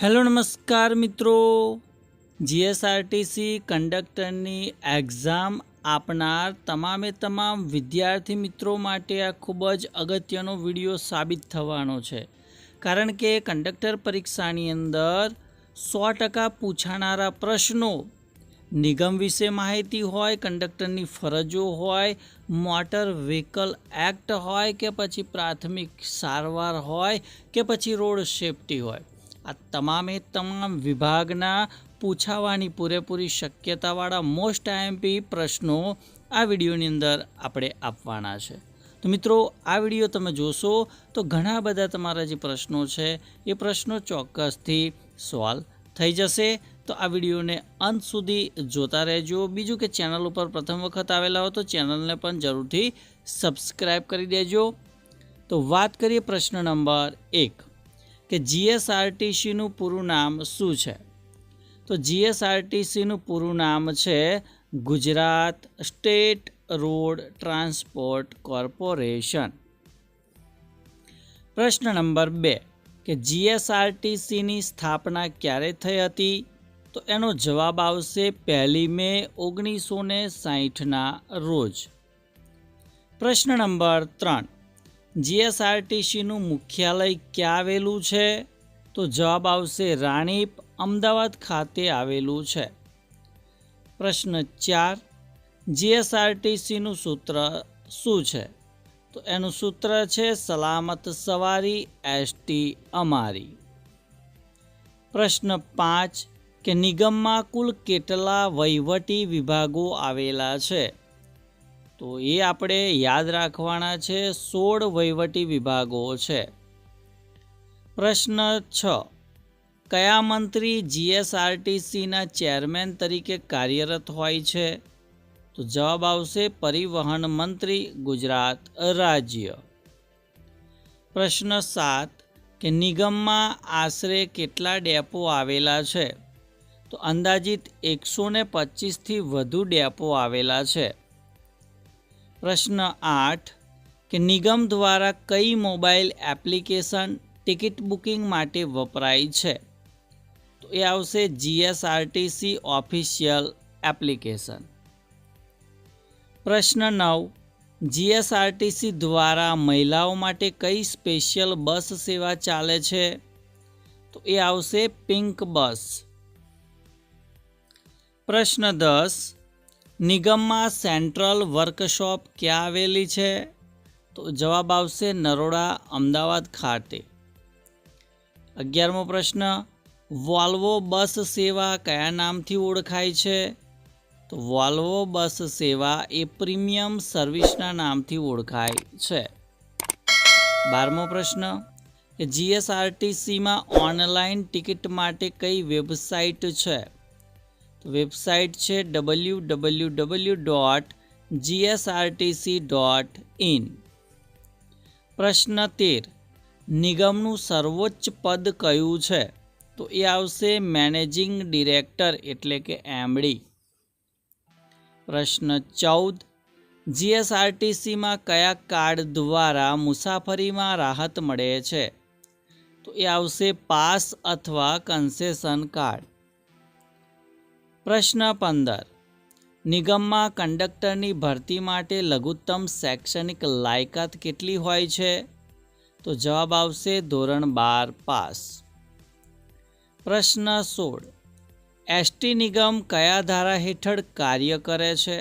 Hello નમસ્કાર મિત્રો, GSRTC કંડક્ટરની એક્ઝામ આપનાર તમામ વિદ્યાર્થી મિત્રો માટે આ ખૂબ જ અગત્યનો વિડીયો સાબિત થવાનો છે. કારણ કે કંડક્ટર પરીક્ષાની અંદર 100% પૂછાનારા પ્રશ્નો નિગમ વિશે માહિતી હોય, કંડક્ટરની ફરજો હોય, મોટર વ્હીકલ એક્ટ હોય કે પછી પ્રાથમિક સારવાર હોય કે પછી રોડ સેફટી હોય, આ તમામ વિભાગના પૂછાવાની પૂરેપૂરી શક્યતાવાળા મોસ્ટ આઈએમપી પ્રશ્નો આ વિડીયોની અંદર આપણે આપવાના છે. તો મિત્રો, આ વિડીયો તમે જોશો તો ઘણા બધા તમારા જે પ્રશ્નો છે એ પ્રશ્નો ચોક્કસથી સોલ્વ થઈ જશે. તો આ વિડીયોને અંત સુધી જોતા રહેજો. બીજું કે ચેનલ ઉપર પ્રથમ વખત આવેલા હો તો ચેનલને પણ જરૂરથી સબસ્ક્રાઈબ કરી દેજો. તો વાત કરીએ પ્રશ્ન નંબર 1 કે જીએસઆરટીસીનું પૂરું નામ શું છે? તો જીએસઆરટીસીનું પૂરું નામ છે Gujarat state road transport corporation. પ્રશ્ન નંબર 2 કે જીએસઆરટીસીની સ્થાપના ક્યારે થઈ હતી? તો એનો જવાબ આવશે 1 મે 1960ના રોજ. પ્રશ્ન નંબર 3 જીએસઆરટીસીનું મુખ્યાલય ક્યાં આવેલું છે? તો જવાબ આવશે રાણીપ, અમદાવાદ ખાતે આવેલું છે. પ્રશ્ન 4 જીએસઆરટીસીનું સૂત્ર શું છે? તો એનું સૂત્ર છે સલામત સવારી એસટી અમારી. પ્રશ્ન 5 કે નિગમમાં કુલ કેટલા વહીવટી વિભાગો આવેલા છે? તો એ આપણે યાદ રાખવાના છે, 16 વહીવટી વિભાગો છે. પ્રશ્ન 6 કયા મંત્રી જીએસઆરટીસીના ચેરમેન તરીકે કાર્યરત હોય છે? તો જવાબ આવશે પરિવહન મંત્રી, ગુજરાત રાજ્ય. પ્રશ્ન 7 કે નિગમમાં આશરે કેટલા ડેપો આવેલા છે? તો અંદાજિત 125થી વધુ ડેપો આવેલા છે. પ્રશ્ન 8 કે નિગમ દ્વારા કઈ મોબાઈલ એપ્લિકેશન ટિકિટ બુકિંગ માટે વપરાય છે? તો એ આવશે જીએસઆરટીસી ઓફિશિયલ એપ્લિકેશન. પ્રશ્ન 9 જીએસઆરટીસી દ્વારા મહિલાઓ માટે કઈ સ્પેશિયલ બસ સેવા ચાલે છે? તો એ આવશે પિંક બસ. પ્રશ્ન 10 નિગમમાં સેન્ટ્રલ વર્કશોપ ક્યાં આવેલી છે? તો જવાબ આવશે નરોડા, અમદાવાદ ખાતે. 11મો પ્રશ્ન વોલ્વો બસ સેવા કયા નામથી ઓળખાય છે? તો વોલ્વો બસ સેવા એ પ્રીમિયમ સર્વિસના નામથી ઓળખાય છે. 12મો પ્રશ્ન કે જીએસઆરટીસીમાં ઓનલાઈન ટિકિટ માટે કઈ વેબસાઇટ છે? તો વેબસાઇટ છે www.gsrtc.in. પ્રશ્ન 13 નિગમનું સર્વોચ્ચ પદ કયું છે? તો એ આવશે મેનેજિંગ ડિરેક્ટર એટલે કે એમડી. પ્રશ્ન 14 જીએસઆરટીસીમાં કયા કાર્ડ દ્વારા મુસાફરીમાં રાહત મળે છે? તો એ આવશે પાસ અથવા કન્સેશન કાર્ડ. પ્રશ્ન 15 નિગમમાં કંડક્ટરની ભરતી માટે લઘુત્તમ શૈક્ષણિક લાયકાત કેટલી હોય છે? તો જવાબ આવશે ધોરણ 12 પાસ. પ્રશ્ન 16 એસટી નિગમ કયા ધારા હેઠળ કાર્ય કરે છે?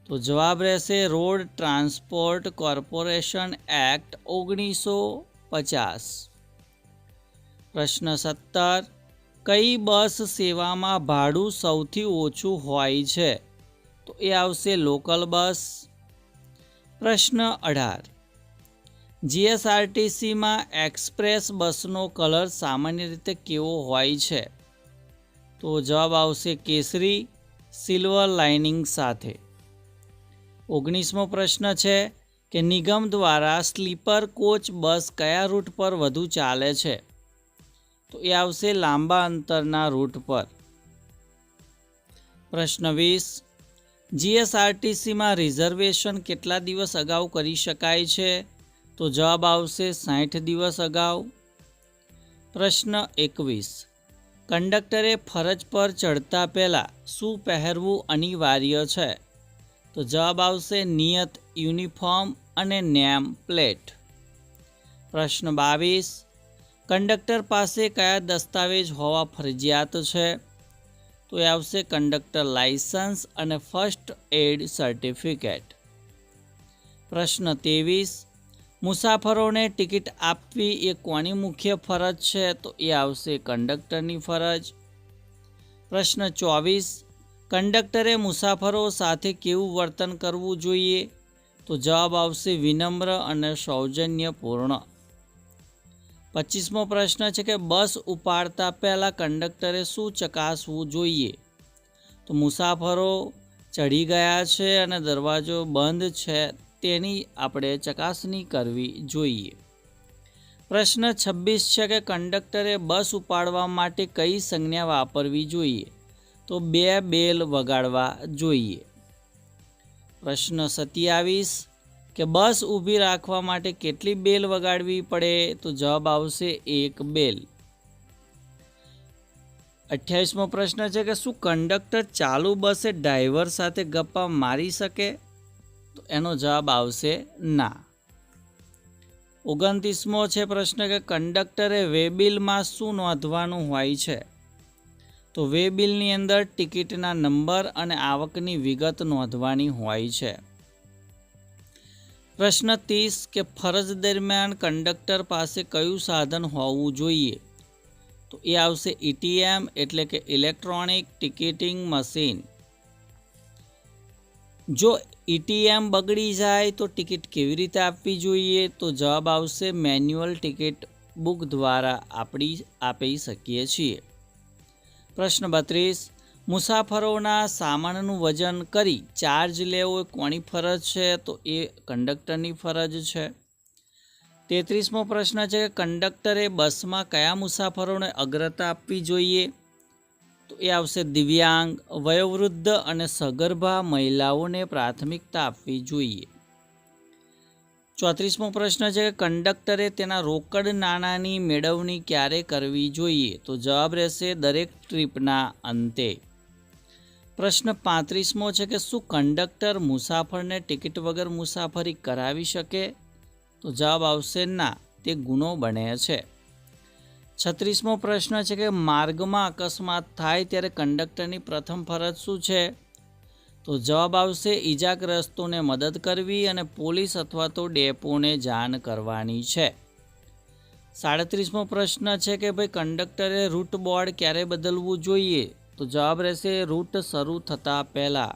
તો જવાબ રહેશે રોડ ટ્રાન્સપોર્ટ કોર્પોરેશન એક્ટ 1950. પ્રશ્ન 17 કઈ બસ સેવામાં ભાડું સૌથી ઓછું હોય છે? તો એ આવશે લોકલ બસ. પ્રશ્ન 18 જીએસઆરટીસીમાં એક્સપ્રેસ બસનો કલર સામાન્ય રીતે કેવો હોય છે? તો જવાબ આવશે કેસરી, સિલ્વર લાઇનિંગ સાથે. 19મો પ્રશ્ન છે કે નિગમ દ્વારા સ્લીપર કોચ બસ કયા રૂટ પર વધુ ચાલે છે? તો એ આવશે લાંબા અંતરના રૂટ પર. પ્રશ્ન 20 જીએસઆરટીસીમાં રિઝર્વેશન કેટલા દિવસ અગાઉ કરી શકાય છે? તો જવાબ આવશે 60 દિવસ અગાઉ. પ્રશ્ન 21. કંડક્ટરે ફરજ પર ચડતા પહેલાં શું પહેરવું અનિવાર્ય છે? તો જવાબ આવશે નિયત યુનિફોર્મ અને નેમ પ્લેટ. પ્રશ્ન 22. કંડક્ટર પાસે કયા દસ્તાવેજ હોવા ફરજિયાત છે? તો એ આવશે કંડક્ટર લાયસન્સ અને ફર્સ્ટ એડ સર્ટિફિકેટ. પ્રશ્ન 23. મુસાફરોને ટિકિટ આપવી એ કોની મુખ્ય ફરજ છે? તો એ આવશે કંડક્ટરની ફરજ. પ્રશ્ન 24. કંડક્ટરે મુસાફરો સાથે કેવું વર્તન કરવું જોઈએ? તો જવાબ આવશે વિનમ્ર અને સૌજન્યપૂર્ણ. 25મો પ્રશ્ન છે કે બસ ઉપાડતા પહેલાં કંડક્ટરે શું ચકાસવું જોઈએ? તો મુસાફરો ચડી ગયા છે અને દરવાજો બંધ છે તેની આપણે ચકાસણી કરવી જોઈએ. પ્રશ્ન 26 છે કે કંડક્ટરે બસ ઉપાડવા માટે કઈ સંજ્ઞા વાપરવી જોઈએ? તો 2 બેલ વગાડવા જોઈએ. પ્રશ્ન 27 કે બસ ઊભી રાખવા માટે કેટલી બેલ વગાડવી પડે? તો જવાબ આવશે 1 બેલ. 28મો પ્રશ્ન છે કે શું કંડક્ટર ચાલુ બસે ડ્રાઈવર સાથે ગપ્પા મારી શકે? તો એનો જવાબ આવશે ના. 29મો છે પ્રશ્ન કે કંડક્ટરે વેબિલમાં શું નોંધવાનું હોય છે? તો વેબિલની અંદર ટિકિટના નંબર અને આવકની વિગત નોંધવાની હોય છે. પ્રશ્ન 30 કે ફરજ દરમિયાન કંડક્ટર પાસે કયું સાધન હોવું જોઈએ? તો એ આવશે ETM એટલે કે ઇલેક્ટ્રોનિક ટિકિટિંગ મશીન. જો ETM બગડી જાય તો ટિકિટ કેવી રીતે આપવી જોઈએ? તો જવાબ આવશે મેન્યુઅલ ટિકિટ બુક દ્વારા આપી શકીએ છીએ. પ્રશ્ન 32. મુસાફરોના સામાનનું વજન કરી ચાર્જ લેવો એ કોની ફરજ છે? તો એ કંડક્ટરની ફરજ છે. 33મો પ્રશ્ન છે કે કંડક્ટરે બસમાં કયા મુસાફરોને અગ્રતા આપવી જોઈએ? તો એ આવશે દિવ્યાંગ, વયોવૃદ્ધ અને સગર્ભા મહિલાઓને પ્રાથમિકતા આપવી જોઈએ. 34મો પ્રશ્ન છે કે કંડક્ટરે તેના રોકડ નાણાંની મેળવણી ક્યારે કરવી જોઈએ? તો જવાબ રહેશે દરેક ટ્રીપના અંતે. પ્રશ્ન 35મો છે કે શું કંડક્ટર મુસાફરને ટિકિટ વગર મુસાફરી કરાવી શકે? તો જવાબ આવશે ના, તે ગુનો બને છે. 36મો પ્રશ્ન છે કે માર્ગમાં અકસ્માત થાય ત્યારે કંડક્ટરની પ્રથમ ફરજ શું છે? તો જવાબ આવશે ઈજાગ્રસ્તોને મદદ કરવી અને પોલીસ અથવા તો ડેપોને જાણ કરવાની છે. 37મો પ્રશ્ન છે કે ભાઈ કંડક્ટરે રૂટ બોર્ડ ક્યારે બદલવું જોઈએ? તો જવાબ રહેશે રૂટ શરૂ થતાં પહેલાં.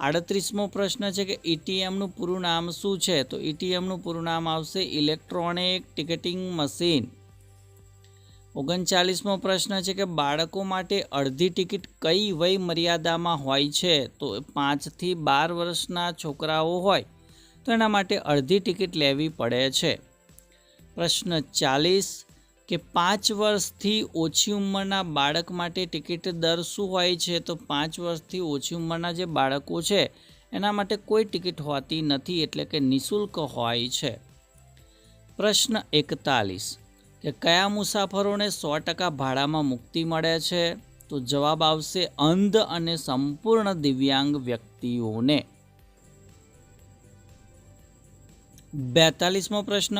38મો પ્રશ્ન છે કે ETMનું પૂરું નામ શું છે? તો ETMનું પૂરું નામ આવશે ઇલેક્ટ્રોનિક ટિકિટિંગ મશીન. 39મો પ્રશ્ન છે કે બાળકો માટે અડધી ટિકિટ કઈ વય મર્યાદામાં હોય છે? તો 5 થી 12 વર્ષના છોકરાઓ હોય તો એના માટે અડધી ટિકિટ લેવી પડે છે. પ્રશ્ન 40 કે 5 વર્ષથી ઓછી ઉંમરના બાળક માટે ટિકિટ દર શું હોય છે? તો 5 વર્ષથી ઓછી ઉંમરના જે બાળકો છે એના માટે કોઈ ટિકિટ હોતી નથી, એટલે કે નિઃશુલ્ક હોય છે. પ્રશ્ન 41 કે કયા મુસાફરોને 100% ભાડામાં મુક્તિ મળે છે? તો જવાબ આવશે અંધ અને સંપૂર્ણ દિવ્યાંગ વ્યક્તિઓને. 42મો પ્રશ્ન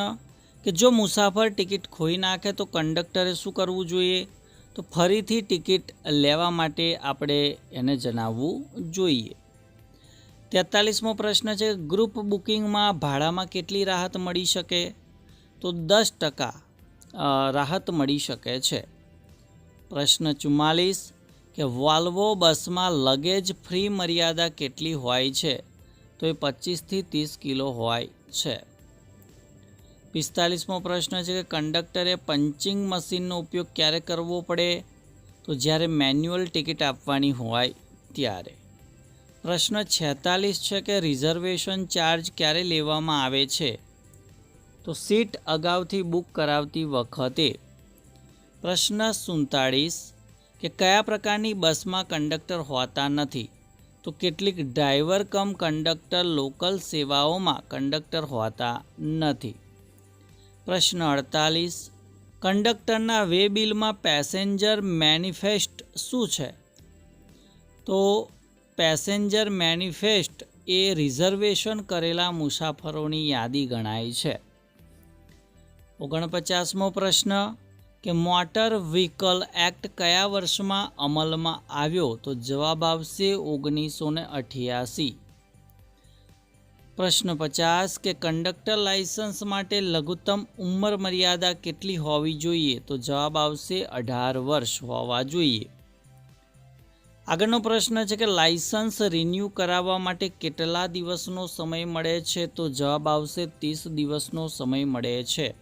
કે જો મુસાફર ટિકિટ ખોઈ નાખે તો કંડક્ટરે શું કરવું જોઈએ? તો ફરીથી ટિકિટ લેવા માટે આપણે એને જણાવવું જોઈએ. 43મો પ્રશ્ન છે ગ્રુપ બુકિંગમાં ભાડામાં કેટલી રાહત મળી શકે? તો 10% રાહત મળી શકે છે. પ્રશ્ન 44 કે વોલ્વો બસમાં લગેજ ફ્રી મર્યાદા કેટલી હોય છે? તો એ 25 થી 30 કિલો હોય છે. 45મો પ્રશ્ન છે કે કંડક્ટરે પંચિંગ મશીનનો ઉપયોગ ક્યારે કરવો પડે? તો જ્યારે મેન્યુઅલ ટિકિટ આપવાની હોય ત્યારે. પ્રશ્ન 46 છે કે રિઝર્વેશન ચાર્જ ક્યારે લેવામાં આવે છે? તો સીટ અગાઉથી બુક કરાવતી વખતે. પ્રશ્ન 47 કે કયા પ્રકારની બસમાં કંડક્ટર હોતા નથી? તો કેટલીક ડ્રાઈવર કમ કંડક્ટર લોકલ સેવાઓમાં કંડક્ટર હોતા નથી. પ્રશ્ન 48 કંડક્ટરના વે બિલમાં પેસેન્જર મેનિફેસ્ટ શું છે? તો પેસેન્જર મેનિફેસ્ટ એ રિઝર્વેશન કરેલા મુસાફરોની યાદી ગણાય છે. 49મો પ્રશ્ન કે મોટર વ્હીકલ એક્ટ કયા વર્ષમાં અમલમાં આવ્યો? તો જવાબ આવશે 1988. પ્રશ્ન 50 કે કંડક્ટર લાયસન્સ માટે લઘુત્તમ ઉંમર મર્યાદા કેટલી હોવી જોઈએ? તો જવાબ આવશે 18 વર્ષ હોવા જોઈએ. આગળનો પ્રશ્ન છે કે લાયસન્સ રિન્યૂ કરાવવા માટે કેટલા દિવસનો સમય મળે છે? તો જવાબ આવશે 30 દિવસનો સમય મળે છે.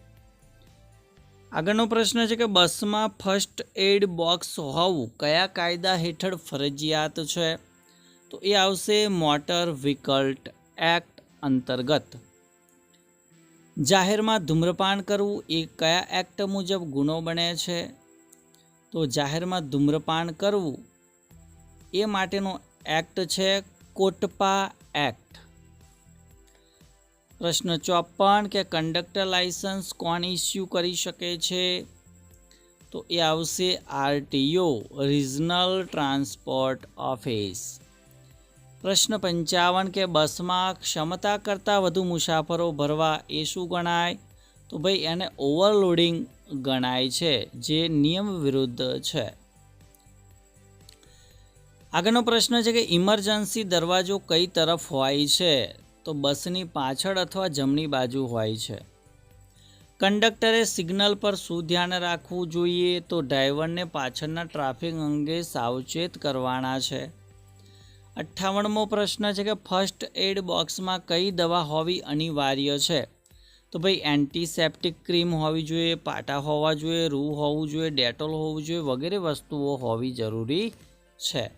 આગળનો પ્રશ્ન છે કે બસમાં ફર્સ્ટ એડ બોક્સ હોવું કયા કાયદા હેઠળ ફરજિયાત છે? તો એ આવશે મોટર વ્હીકલ એક્ટ અંતર્ગત. જાહેરમાં ધૂમ્રપાન કરવું એ કયા એક્ટ મુજબ ગુનો બને છે? તો જાહેરમાં ધૂમ્રપાન કરવું એ માટેનો એક્ટ છે કોટપા એક્ટ. પ્રશ્ન 54 કે કંડક્ટર લાયસન્સ કોણ ઇસ્યુ કરી શકે છે? તો એ આવશે RTO રિજનલ ટ્રાન્સપોર્ટ ઓફિસ. પ્રશ્ન 55 કે બસમાં ક્ષમતા કરતાં વધુ મુસાફરો ભરવા એ શું ગણાય? તો ભાઈ એને ઓવરલોડિંગ ગણાય છે, જે નિયમ વિરુદ્ધ છે. આગળનો પ્રશ્ન છે કે ઇમરજન્સી દરવાજો કઈ તરફ હોય છે? તો બસની પાછળ અથવા જમણી બાજુ હોય છે. કંડક્ટરે સિગ્નલ પર શું ધ્યાન રાખવું જોઈએ? તો ડ્રાઈવરને પાછળના ટ્રાફિક અંગે સાવચેત કરવાના છે. 58મો પ્રશ્ન છે કે ફર્સ્ટ એડ બોક્સમાં કઈ દવા હોવી અનિવાર્ય છે? તો ભાઈ એન્ટીસેપ્ટિક ક્રીમ હોવી જોઈએ, પાટા હોવા જોઈએ, રૂ હોવું જોઈએ, ડેટોલ હોવું જોઈએ વગેરે વસ્તુઓ હોવી જરૂરી છે.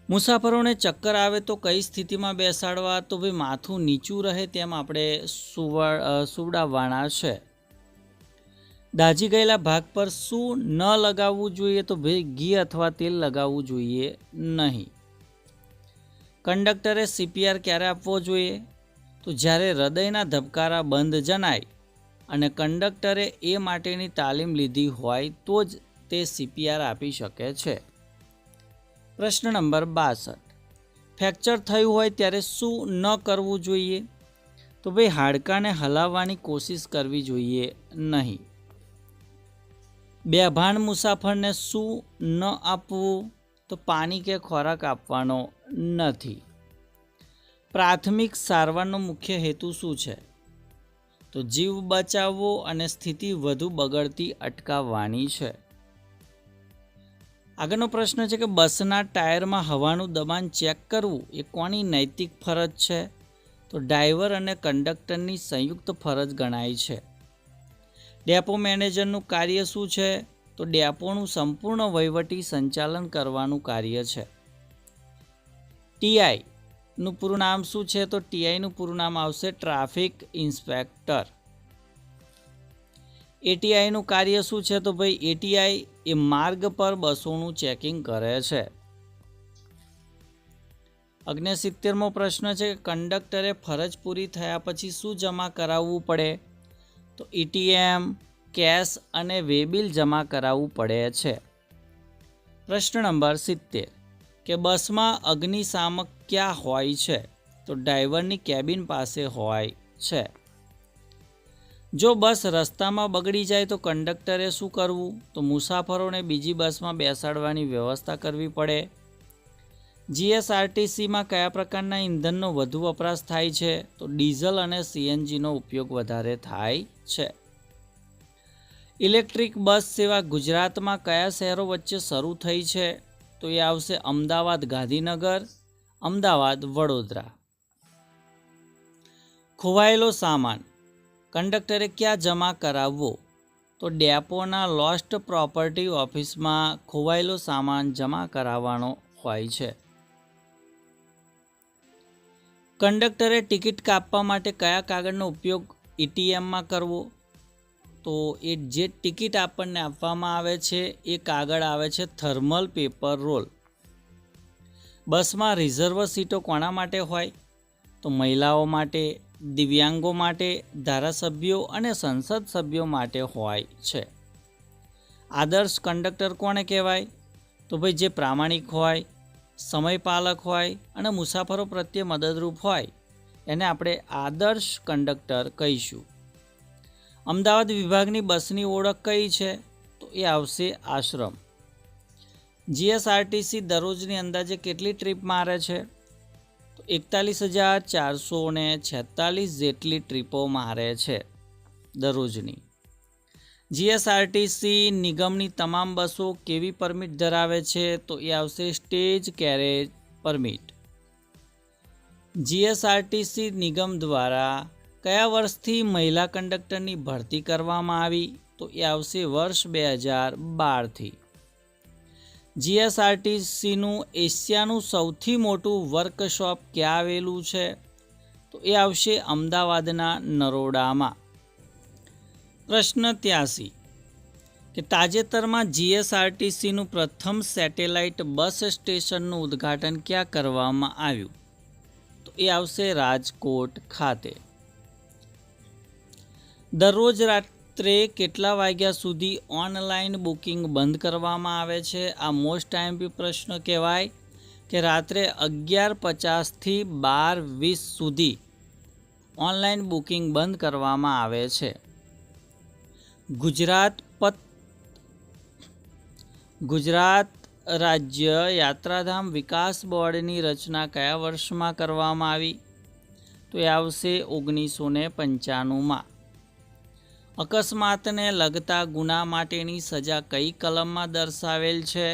મુસાફરોને ચક્કર આવે તો કઈ સ્થિતિમાં બેસાડવા? તો ભાઈ માથું નીચું રહે તેમ આપણે સુવડાવવાના છે. દાઝી ગયેલા ભાગ પર શું ન લગાવવું જોઈએ? તો ભાઈ ઘી અથવા તેલ લગાવવું જોઈએ નહીં. કંડક્ટરે CPR ક્યારે આપવો જોઈએ? તો જ્યારે હૃદયના ધબકારા બંધ જણાય અને કંડક્ટરે એ માટેની તાલીમ લીધી હોય તો જ તે CPR આપી શકે છે. પ્રશ્ન નંબર 62 ફ્રેક્ચર થયું હોય ત્યારે શું ન કરવું જોઈએ? તો ભાઈ હાડકાને હલાવવાની કોશિશ કરવી જોઈએ નહીં. બેભાન મુસાફરને શું ન આપવું? તો પાણી કે ખોરાક આપવાનો નથી. પ્રાથમિક સારવારનો મુખ્ય હેતુ શું છે? તો જીવ બચાવવો અને સ્થિતિ વધુ બગડતી અટકાવવાની છે. આગળનો પ્રશ્ન છે કે બસના ટાયરમાં હવાનું દબાણ ચેક કરવું એ કોની નૈતિક ફરજ છે? તો ડ્રાઈવર અને કંડક્ટરની સંયુક્ત ફરજ ગણાય છે. ડેપો મેનેજરનું કાર્ય શું છે? તો ડેપોનું સંપૂર્ણ વહીવટી સંચાલન કરવાનું કાર્ય છે. TIનું પૂરું નામ શું છે? તો TIનું પૂરું નામ આવશે ટ્રાફિક ઇન્સ્પેક્ટર. ATIનું કાર્ય શું છે? તો ભાઈ ATI એ માર્ગ પર બસોનું ચેકિંગ કરે છે. 69મો પ્રશ્ન છે કે કંડક્ટરે ફરજ પૂરી થયા પછી શું જમા કરાવવું પડે? તો ATM, કેશ અને વેબિલ જમા કરાવવું પડે છે. પ્રશ્ન નંબર 70 કે બસમાં અગ્નિશામક ક્યાં હોય છે? તો ડ્રાઈવરની કેબિન પાસે હોય છે. જો બસ રસ્તામાં બગડી જાય તો કંડક્ટરે શું કરવું? તો મુસાફરોને બીજી બસમાં બેસાડવાની વ્યવસ્થા કરવી પડે. GSRTCમાં કયા પ્રકારના ઈંધણનો વધુ વપરાશ થાય છે? તો ડીઝલ અને CNGનો ઉપયોગ વધારે થાય છે. ઇલેક્ટ્રિક બસ સેવા ગુજરાતમાં કયા શહેરો વચ્ચે શરૂ થઈ છે? તો એ આવશે અમદાવાદ ગાંધીનગર, અમદાવાદ વડોદરા. ખોવાયેલો સામાન કંડક્ટરે ક્યાં જમા કરાવવો? તો ડેપોના લોસ્ટ પ્રોપર્ટી ઓફિસમાં ખોવાયેલો સામાન જમા કરાવવાનો હોય છે. કંડક્ટરે ટિકિટ કાપવા માટે કયા કાગળનો ઉપયોગ ATMમાં કરવો? તો એ જે ટિકિટ આપણને આપવામાં આવે છે એ કાગળ આવે છે થર્મલ પેપર રોલ. બસમાં રિઝર્વ સીટો કોના માટે હોય? તો મહિલાઓ માટે, દિવ્યાંગો માટે, ધારાસભ્યો અને સંસદ સભ્યો માટે હોય છે. આદર્શ કંડક્ટર કોને કહેવાય? તો ભાઈ જે પ્રામાણિક હોય, સમયપાલક હોય અને મુસાફરો પ્રત્યે મદદરૂપ હોય એને આપણે આદર્શ કંડક્ટર કહીશું. અમદાવાદ વિભાગની બસની ઓળખ કઈ છે? તો એ આવશે આશ્રમ. જીએસઆરટીસી દરરોજની અંદાજે કેટલી ટ્રીપ મારે છે? તો 41,446 જેટલી ટ્રીપો મારે છે દરરોજની. જીએસઆરટીસી નિગમની તમામ બસો કેવી પરમિટ ધરાવે છે? તો એ આવશે સ્ટેજ કેરેજ પરમિટ. જીએસઆરટીસી નિગમ દ્વારા કયા વર્ષથી મહિલા કંડક્ટરની ભરતી કરવામાં આવી? તો એ આવશે વર્ષ 2012થી. જીએસઆરટીસીનું એશિયાનું સૌથી મોટું વર્કશોપ ક્યાં આવેલું છે? તો એ આવશે અમદાવાદના નરોડામાં. પ્રશ્ન 83 કે તાજેતરમાં જીએસઆરટીસીનું પ્રથમ સેટેલાઇટ બસ સ્ટેશનનું ઉદ્ઘાટન ક્યાં કરવામાં આવ્યું? તો એ આવશે રાજકોટ ખાતે. દરરોજ રાત્રે કેટલા વાગ્યા સુધી ઓનલાઈન બુકિંગ બંધ કરવામાં આવે છે? આ મોસ્ટ આઈએમપી પ્રશ્ન કહેવાય કે રાત્રે 11:50થી 12:20 સુધી ઓનલાઈન બુકિંગ બંધ કરવામાં આવે છે. ગુજરાત રાજ્ય યાત્રાધામ વિકાસ બોર્ડની રચના કયા વર્ષમાં કરવામાં આવી? તો એ આવશે 1995માં. અકસ્માતને લગતા ગુના માટેની સજા કઈ કલમમાં દર્શાવેલ છે?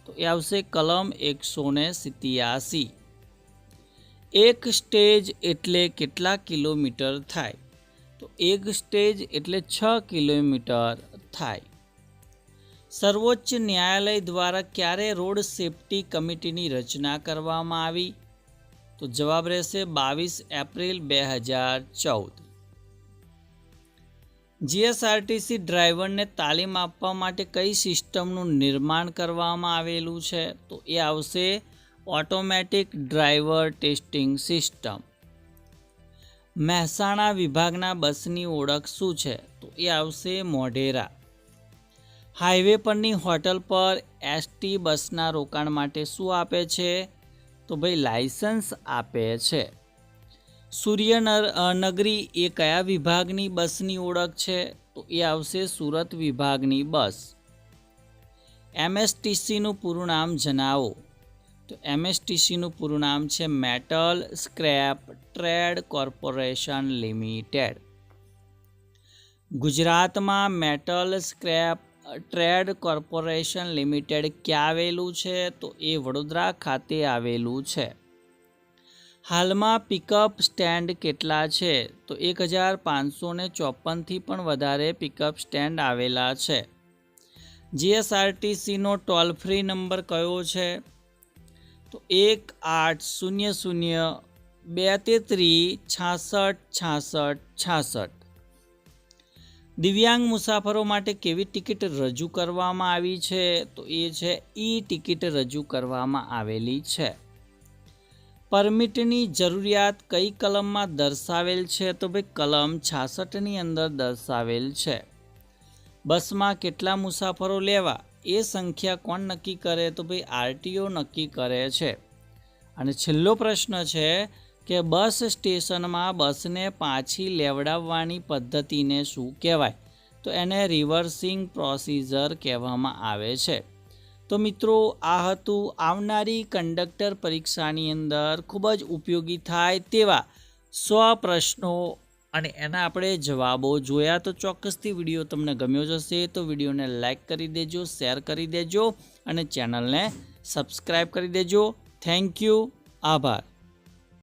તો એ આવશે કલમ 187. એક સ્ટેજ એટલે કેટલા કિલોમીટર થાય? તો એક સ્ટેજ એટલે 6 કિલોમીટર થાય. સર્વોચ્ચ ન્યાયાલય દ્વારા ક્યારે રોડ સેફટી કમિટીની રચના કરવામાં આવી? તો જવાબ રહેશે 22 એપ્રિલ 2014. જીએસઆરટીસી ડ્રાઈવરને તાલીમ આપવા માટે કઈ સિસ્ટમનું નિર્માણ કરવામાં આવેલું છે? તો એ આવશે automatic driver testing system. Mehsana વિભાગના બસની ઓળખ શું છે? તો એ આવશે મોઢેરા. હાઈવે પરની હોટલ પર એસટી બસના રોકાણ માટે શું આપે છે? તો ભાઈ લાયસન્સ આપે છે. સૂર્યનગરી એ કયા વિભાગની બસની ઓળખ છે? તો એ આવશે સુરત વિભાગની બસ. એમએસટીસીનું પૂરું નામ જણાવો. તો એમએસટીસીનું પૂરું નામ છે metal scrap trade corporation limited. ગુજરાતમાં metal scrap trade corporation limited ક્યાં આવેલું છે? તો એ વડોદરા ખાતે આવેલું છે. હાલમાં પિકઅપ સ્ટેન્ડ કેટલા છે? તો 1554થી પણ વધારે પિકઅપ સ્ટેન્ડ આવેલા છે. જીએસઆરટીસીનો ટોલ ફ્રી નંબર કયો છે? તો 1800-233-6666. દિવ્યાંગ મુસાફરો માટે કેવી ટિકિટ રજૂ કરવામાં આવી છે? તો એ છે ઈ ટિકિટ રજૂ કરવામાં આવેલી છે. પરમિટની જરૂરિયાત કઈ કલમમાં દર્શાવેલ છે? તો ભાઈ કલમ 66ની અંદર દર્શાવેલ છે. બસમાં કેટલા મુસાફરો લેવા એ સંખ્યા કોણ નક્કી કરે? તો ભાઈ આરટીઓ નક્કી કરે છે. અને છેલ્લો પ્રશ્ન છે કે બસ સ્ટેશનમાં બસને પાછી લેવડાવવાની પદ્ધતિને શું કહેવાય? તો એને રિવર્સિંગ પ્રોસિજર કહેવામાં આવે છે. તો મિત્રો આ હતું આવનારી કંડક્ટર પરીક્ષાની અંદર ખૂબ જ ઉપયોગી થાય તેવા 100 પ્રશ્નો અને એના આપણે જવાબો જોયા. તો ચોક્કસથી વિડીયો તમને ગમ્યો જશે તો વિડીયોને લાઈક કરી દેજો, શેર કરી દેજો અને ચેનલને સબસ્ક્રાઈબ કરી દેજો. Thank you. આભાર.